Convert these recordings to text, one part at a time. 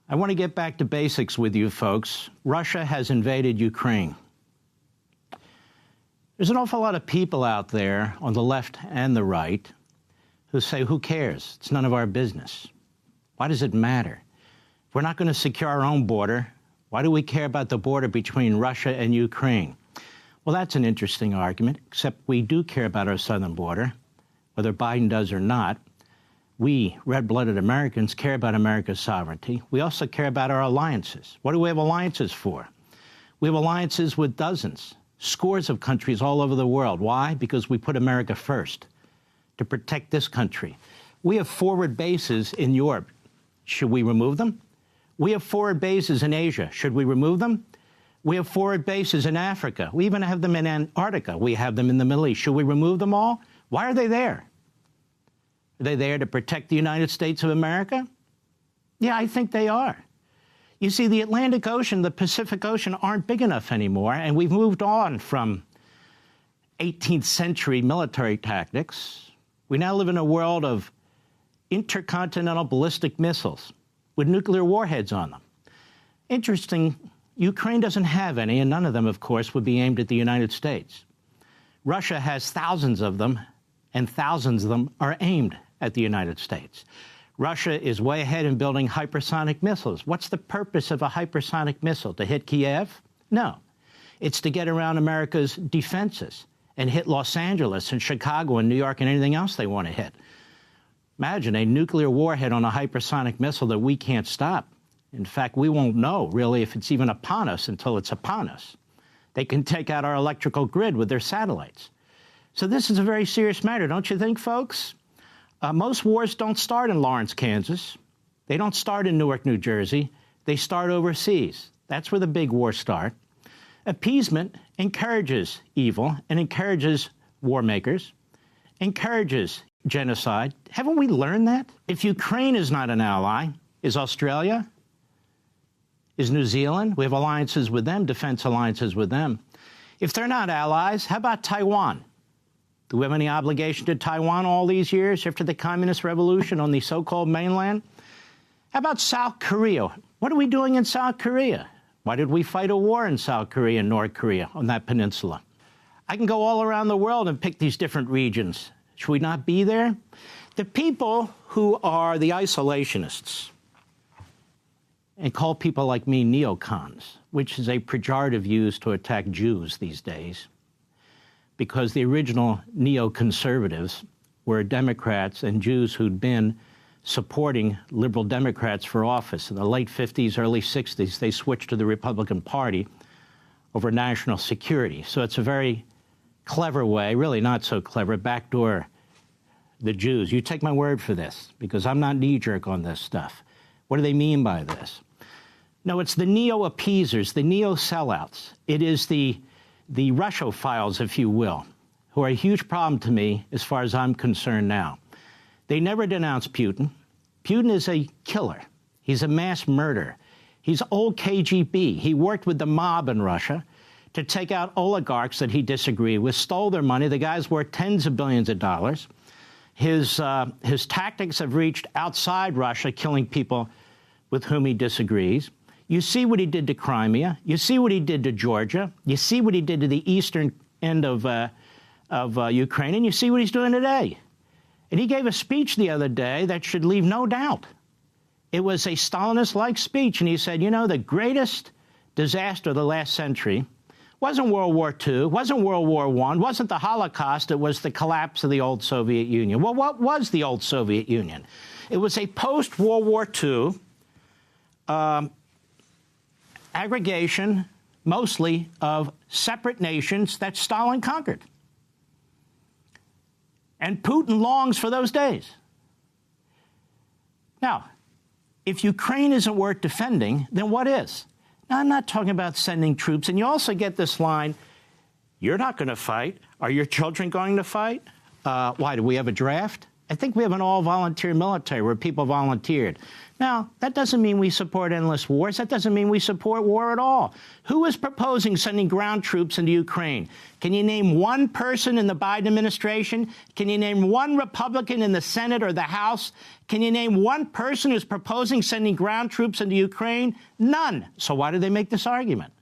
I want to get back to basics with you folks. Russia has invaded Ukraine. There's an awful lot of people out there on the left and the right who say, who cares? It's none of our business. Why does it matter? If we're not going to secure our own border, why do we care about the border between Russia and Ukraine? Well, that's an interesting argument, except we do care about our southern border, whether Biden does or not. We, red-blooded Americans, care about America's sovereignty. We also care about our alliances. What do we have alliances for? We have alliances with dozens, scores of countries all over the world. Why? Because we put America first, to protect this country. We have forward bases in Europe. Should we remove them? We have forward bases in Asia. Should we remove them? We have forward bases in Africa. We even have them in Antarctica. We have them in the Middle East. Should we remove them all? Why are they there? Are they there to protect the United States of America? Yeah, I think they are. You see, the Atlantic Ocean, the Pacific Ocean aren't big enough anymore, and we've moved on from 18th century military tactics. We now live in a world of intercontinental ballistic missiles with nuclear warheads on them. Interesting, Ukraine doesn't have any, and none of them, of course, would be aimed at the United States. Russia has thousands of them, and thousands of them are aimed at the United States. Russia is way ahead in building hypersonic missiles. What's the purpose of a hypersonic missile? To hit Kiev? No. It's to get around America's defenses and hit Los Angeles and Chicago and New York and anything else they want to hit. Imagine a nuclear warhead on a hypersonic missile that we can't stop. In fact, we won't know, really, if it's even upon us until it's upon us. They can take out our electrical grid with their satellites. So this is a very serious matter, don't you think, folks? Most wars don't start in Lawrence, Kansas. They don't start in Newark, New Jersey. They start overseas. That's where the big wars start. Appeasement encourages evil and encourages war makers, encourages genocide. Haven't we learned that? If Ukraine is not an ally, is Australia? Is New Zealand? We have alliances with them, defense alliances with them. If they're not allies, how about Taiwan? Do we have any obligation to Taiwan all these years after the Communist Revolution on the so-called mainland? How about South Korea? What are we doing in South Korea? Why did we fight a war in South Korea and North Korea on that peninsula? I can go all around the world and pick these different regions. Should we not be there? The people who are the isolationists and call people like me neocons, which is a pejorative used to attack Jews these days, because the original neoconservatives were Democrats and Jews who'd been supporting liberal Democrats for office. In the late 50s, early 60s, they switched to the Republican Party over national security. So it's a very clever way, really not so clever, backdoor the Jews. You take my word for this, because I'm not knee-jerk on this stuff. What do they mean by this? No, it's the neo-appeasers, the neo-sellouts. It is the Russophiles, if you will, who are a huge problem to me as far as I'm concerned now. They never denounce Putin. Putin is a killer. He's a mass murderer. He's old KGB. He worked with the mob in Russia to take out oligarchs that he disagreed with, stole their money. The guy's worth tens of billions of dollars. His tactics have reached outside Russia, killing people with whom he disagrees. You see what he did to Crimea. You see what he did to Georgia. You see what he did to the eastern end of Ukraine, and you see what he's doing today. And he gave a speech the other day that should leave no doubt. It was a Stalinist-like speech, and he said, you know, the greatest disaster of the last century wasn't World War II, wasn't World War I, wasn't the Holocaust, it was the collapse of the old Soviet Union. Well, what was the old Soviet Union? It was a post-World War II aggregation, mostly of separate nations that Stalin conquered. And Putin longs for those days. Now, if Ukraine isn't worth defending, then what is? Now, I'm not talking about sending troops. And you also get this line, you're not going to fight. Are your children going to fight? Why, do we have a draft? I think we have an all-volunteer military where people volunteered. Now, that doesn't mean we support endless wars. That doesn't mean we support war at all. Who is proposing sending ground troops into Ukraine? Can you name one person in the Biden administration? Can you name one Republican in the Senate or the House? Can you name one person who's proposing sending ground troops into Ukraine? None. So why do they make this argument?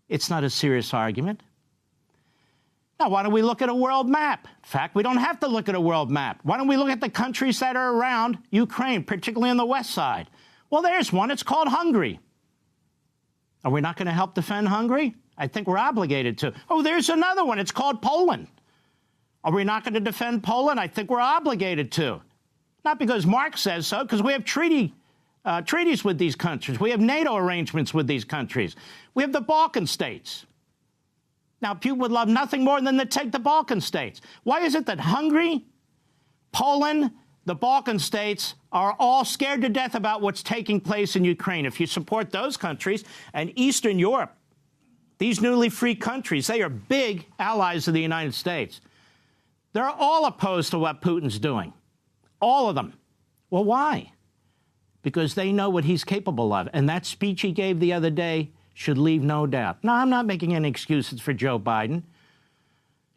It's not a serious argument. Now, why don't we look at a world map? In fact, we don't have to look at a world map. Why don't we look at the countries that are around Ukraine, particularly on the west side? Well, there's one. It's called Hungary. Are we not going to help defend Hungary? I think we're obligated to. Oh, there's another one. It's called Poland. Are we not going to defend Poland? I think we're obligated to. Not because Marx says so, because we have treaties with these countries. We have NATO arrangements with these countries. We have the Balkan states. Now, Putin would love nothing more than to take the Balkan states. Why is it that Hungary, Poland, the Balkan states are all scared to death about what's taking place in Ukraine? If you support those countries and Eastern Europe, these newly free countries, they are big allies of the United States. They're all opposed to what Putin's doing. All of them. Well, why? Because they know what he's capable of. And that speech he gave the other day should leave no doubt. No, I'm not making any excuses for Joe Biden.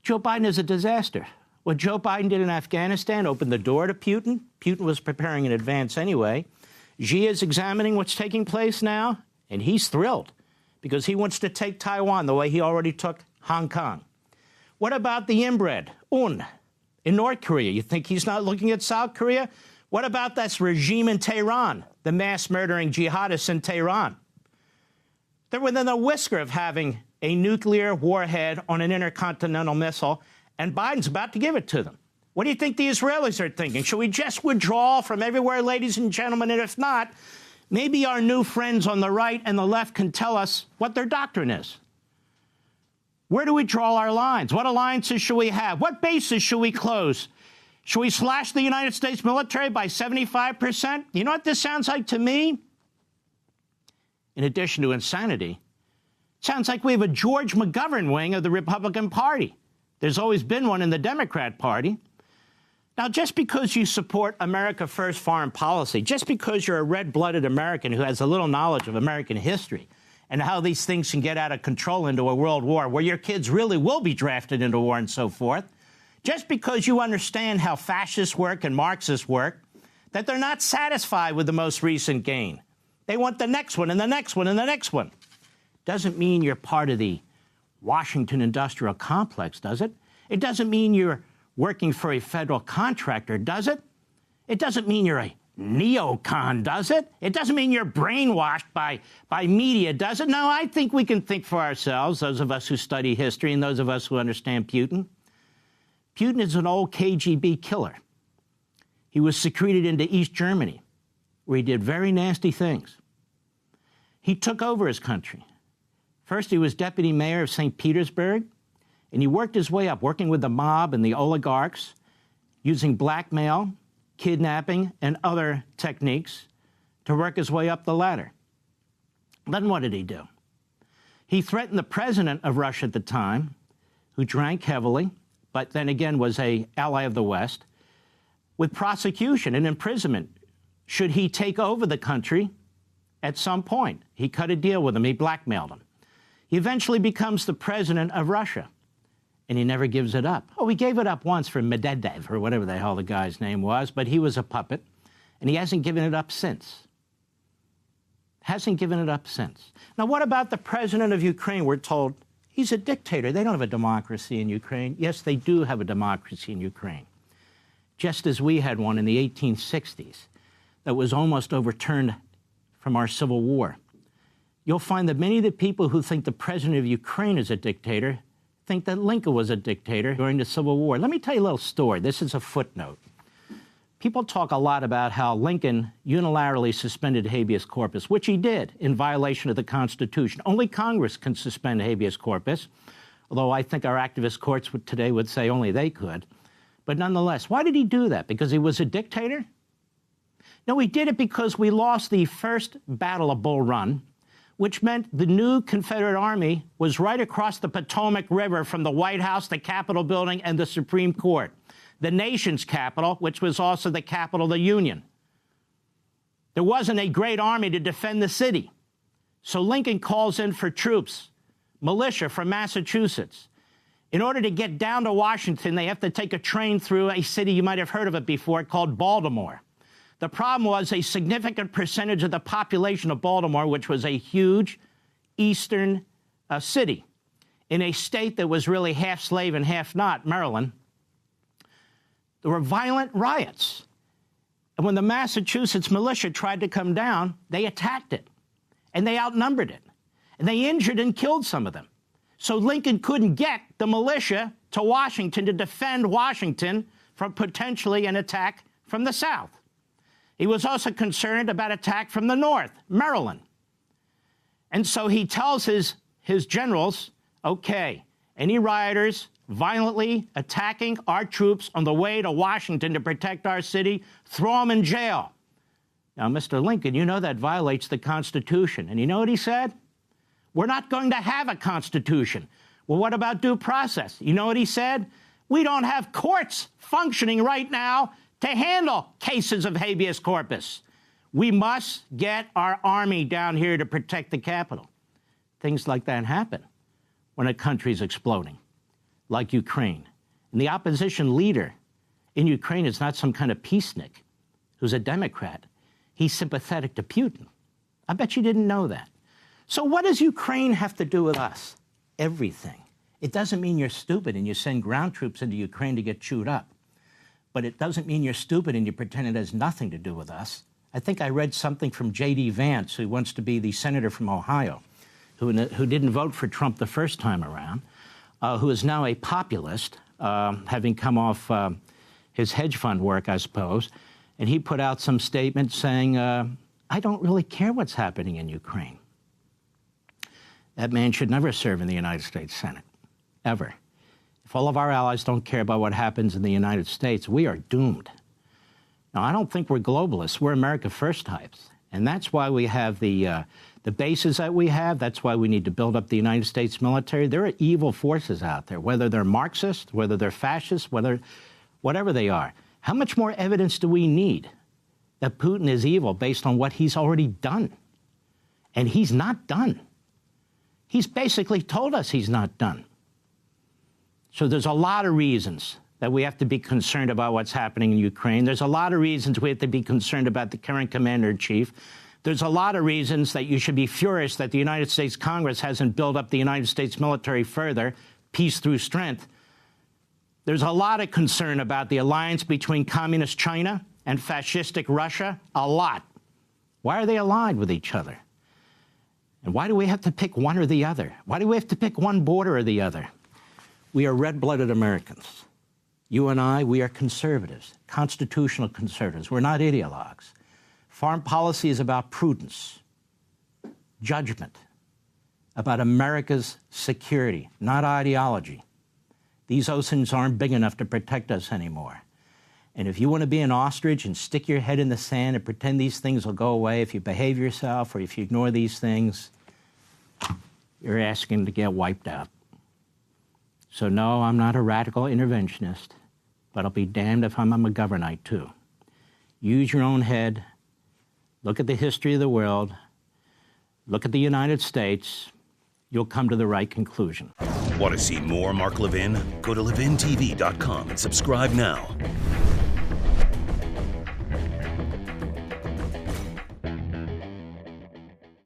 Joe Biden is a disaster. What Joe Biden did in Afghanistan opened the door to Putin. Putin was preparing in advance anyway. Xi is examining what's taking place now, and he's thrilled because he wants to take Taiwan the way he already took Hong Kong. What about the inbred, Un, in North Korea? You think he's not looking at South Korea? What about this regime in Tehran, the mass-murdering jihadists in Tehran? They're within a whisker of having a nuclear warhead on an intercontinental missile, and Biden's about to give it to them. What do you think the Israelis are thinking? Should we just withdraw from everywhere, ladies and gentlemen? And if not, maybe our new friends on the right and the left can tell us what their doctrine is. Where do we draw our lines? What alliances should we have? What bases should we close? Should we slash the United States military by 75%? You know what this sounds like to me? In addition to insanity, it sounds like we have a George McGovern wing of the Republican Party. There's always been one in the Democrat Party. Now, just because you support America First foreign policy, just because you're a red-blooded American who has a little knowledge of American history and how these things can get out of control into a world war where your kids really will be drafted into war and so forth, just because you understand how fascists work and Marxists work, that they're not satisfied with the most recent gain. They want the next one and the next one and the next one. Doesn't mean you're part of the Washington industrial complex, does it? It doesn't mean you're working for a federal contractor, does it? It doesn't mean you're a neocon, does it? It doesn't mean you're brainwashed by media, does it? No, I think we can think for ourselves, those of us who study history and those of us who understand Putin. Putin is an old KGB killer. He was secreted into East Germany, where he did very nasty things. He took over his country. First, he was deputy mayor of St. Petersburg, and he worked his way up, working with the mob and the oligarchs, using blackmail, kidnapping, and other techniques to work his way up the ladder. Then what did he do? He threatened the president of Russia at the time, who drank heavily, but then again was an ally of the West, with prosecution and imprisonment should he take over the country at some point. He cut a deal with him. He blackmailed him. He eventually becomes the president of Russia, and he never gives it up. Oh, he gave it up once for Medvedev, or whatever the hell the guy's name was, but he was a puppet, and he hasn't given it up since. Hasn't given it up since. Now, what about the president of Ukraine? We're told he's a dictator. They don't have a democracy in Ukraine. Yes, they do have a democracy in Ukraine, just as we had one in the 1860s that was almost overturned from our civil war. You'll find that many of the people who think the president of Ukraine is a dictator think that Lincoln was a dictator during the Civil War. Let me tell you a little story. This is a footnote. People talk a lot about how Lincoln unilaterally suspended habeas corpus, which he did in violation of the Constitution. Only Congress can suspend habeas corpus, although I think our activist courts today would say only they could. But nonetheless, why did he do that? Because he was a dictator? No, he did it because we lost the first Battle of Bull Run, which meant the new Confederate Army was right across the Potomac River from the White House, the Capitol building, and the Supreme Court. the nation's capital, which was also the capital of the Union. There wasn't a great army to defend the city. So Lincoln calls in for troops, militia from Massachusetts. In order to get down to Washington, they have to take a train through a city, you might have heard of it before, called Baltimore. The problem was a significant percentage of the population of Baltimore, which was a huge eastern city in a state that was really half slave and half not, Maryland, there were violent riots. And when the Massachusetts militia tried to come down, they attacked it, and they outnumbered it, and they injured and killed some of them. So Lincoln couldn't get the militia to Washington to defend Washington from potentially an attack from the south. He was also concerned about attack from the north, Maryland. And so he tells his generals, okay, any rioters violently attacking our troops on the way to Washington to protect our city, throw them in jail. Now, Mr. Lincoln, you know that violates the Constitution. And you know what he said? We're not going to have a Constitution. Well, what about due process? You know what he said? We don't have courts functioning right now to handle cases of habeas corpus. We must get our army down here to protect the Capitol. Things like that happen when a country's exploding, like Ukraine. And the opposition leader in Ukraine is not some kind of peacenik who's a Democrat. He's sympathetic to Putin. I bet you didn't know that. So what does Ukraine have to do with us? Everything. It doesn't mean you're stupid and you send ground troops into Ukraine to get chewed up. But it doesn't mean you're stupid and you pretend it has nothing to do with us. I think I read something from J.D. Vance, who wants to be the senator from Ohio, who didn't vote for Trump the first time around, who is now a populist, having come off his hedge fund work, I suppose. And he put out some statement saying, I don't really care what's happening in Ukraine. That man should never serve in the United States Senate, ever. If all of our allies don't care about what happens in the United States, we are doomed. Now, I don't think we're globalists. We're America First types. And that's why we have the bases that we have. That's why we need to build up the United States military. There are evil forces out there, whether they're Marxist, whether they're fascist, whatever they are. How much more evidence do we need that Putin is evil based on what he's already done? And he's not done. He's basically told us he's not done. So there's a lot of reasons that we have to be concerned about what's happening in Ukraine. There's a lot of reasons we have to be concerned about the current commander-in-chief. There's a lot of reasons that you should be furious that the United States Congress hasn't built up the United States military further, peace through strength. There's a lot of concern about the alliance between communist China and fascistic Russia, a lot. Why are they allied with each other? And why do we have to pick one or the other? Why do we have to pick one border or the other? We are red-blooded Americans. You and I, we are conservatives, constitutional conservatives. We're not ideologues. Foreign policy is about prudence, judgment, about America's security, not ideology. These oceans aren't big enough to protect us anymore. And if you want to be an ostrich and stick your head in the sand and pretend these things will go away if you behave yourself or if you ignore these things, you're asking to get wiped out. So no, I'm not a radical interventionist, but I'll be damned if I'm a McGovernite too. Use your own head. Look at the history of the world. Look at the United States. You'll come to the right conclusion. Want to see more Mark Levin? Go to LevinTV.com and subscribe now.